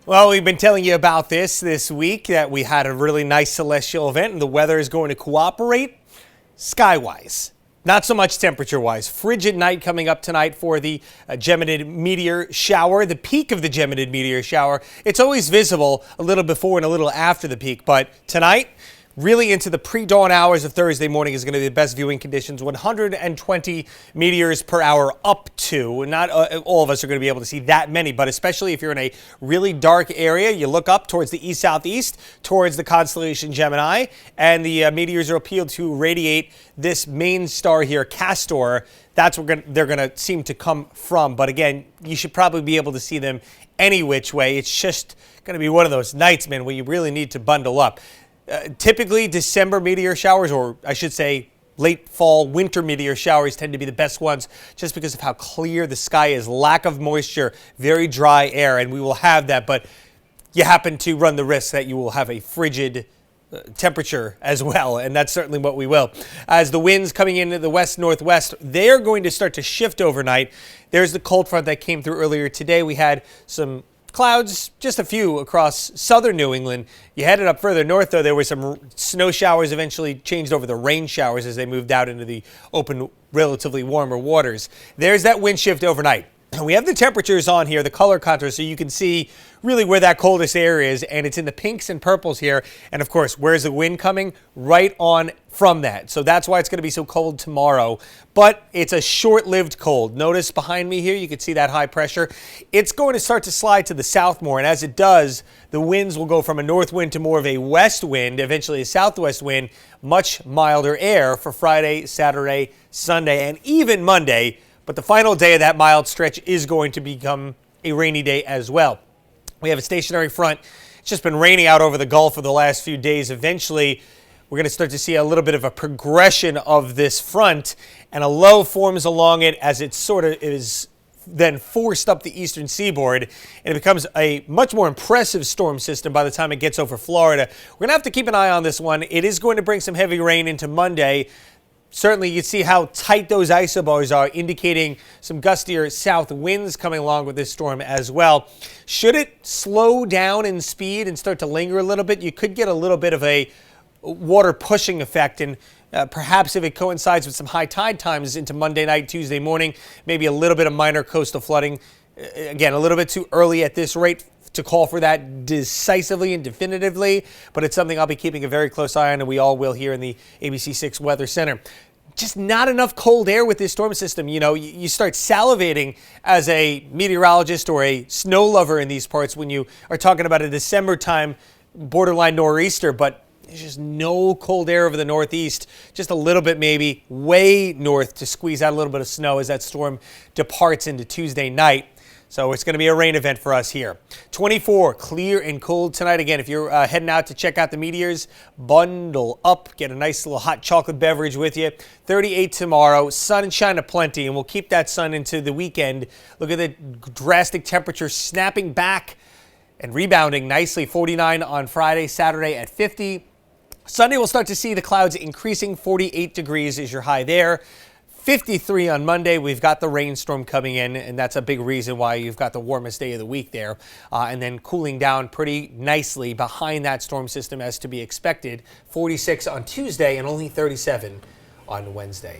Well, we've been telling you about this week that we had a really nice celestial event and the weather is going to cooperate sky-wise. Not so much temperature-wise. Frigid night coming up tonight for the Geminid meteor shower. The peak of the Geminid meteor shower, it's always visible a little before and a little after the peak, but tonight, really into the pre-dawn hours of Thursday morning is going to be the best viewing conditions. 120 meteors per hour up to. Not all of us are going to be able to see that many, but especially if you're in a really dark area, you look up towards the east-southeast, towards the constellation Gemini, and the meteors are appealed to radiate this main star here, Castor. That's where they're going to seem to come from. But again, you should probably be able to see them any which way. It's just going to be one of those nights, man, where you really need to bundle up. Typically, December meteor showers, or I should say late fall, winter meteor showers tend to be the best ones just because of how clear the sky is, lack of moisture, very dry air, and we will have that, but you happen to run the risk that you will have a frigid temperature as well, and that's certainly what we will. As the winds coming into the west-northwest, they're going to start to shift overnight. There's the cold front that came through earlier today. We had some clouds, just a few across southern New England. You headed up further north, though, there were some snow showers eventually changed over the rain showers as they moved out into the open, relatively warmer waters. There's that wind shift overnight. We have the temperatures on here, the color contours, so you can see really where that coldest air is, and it's in the pinks and purples here. And of course, where's the wind coming? Right on from that. So that's why it's going to be so cold tomorrow. But it's a short-lived cold. Notice behind me here, you can see that high pressure. It's going to start to slide to the south more, and as it does, the winds will go from a north wind to more of a west wind, eventually a southwest wind, much milder air for Friday, Saturday, Sunday, and even Monday. But the final day of that mild stretch is going to become a rainy day as well. We have a stationary front. It's just been raining out over the Gulf for the last few days. Eventually, we're going to start to see a little bit of a progression of this front, and a low forms along it as it sort of is then forced up the eastern seaboard, and it becomes a much more impressive storm system by the time it gets over Florida. We're going to have to keep an eye on this one. It is going to bring some heavy rain into Monday. Certainly, you see how tight those isobars are, indicating some gustier south winds coming along with this storm as well. Should it slow down in speed and start to linger a little bit, you could get a little bit of a water pushing effect, and perhaps if it coincides with some high tide times into Monday night, Tuesday morning, maybe a little bit of minor coastal flooding. Again, a little bit too early at this rate to call for that decisively and definitively, but it's something I'll be keeping a very close eye on, and we all will here in the ABC6 Weather Center. Just not enough cold air with this storm system. You know, you start salivating as a meteorologist or a snow lover in these parts when you are talking about a December time borderline nor'easter, but there's just no cold air over the northeast, just a little bit maybe way north to squeeze out a little bit of snow as that storm departs into Tuesday night. So it's going to be a rain event for us here. 24, clear and cold tonight. Again, if you're heading out to check out the meteors, bundle up, get a nice little hot chocolate beverage with you. 38 tomorrow, sunshine aplenty, and we'll keep that sun into the weekend. Look at the drastic temperature snapping back and rebounding nicely. 49 on Friday, Saturday at 50. Sunday, we'll start to see the clouds increasing. 48 degrees is your high there. 53 on Monday. We've got the rainstorm coming in, and that's a big reason why you've got the warmest day of the week there. And then cooling down pretty nicely behind that storm system as to be expected. 46 on Tuesday and only 37 on Wednesday.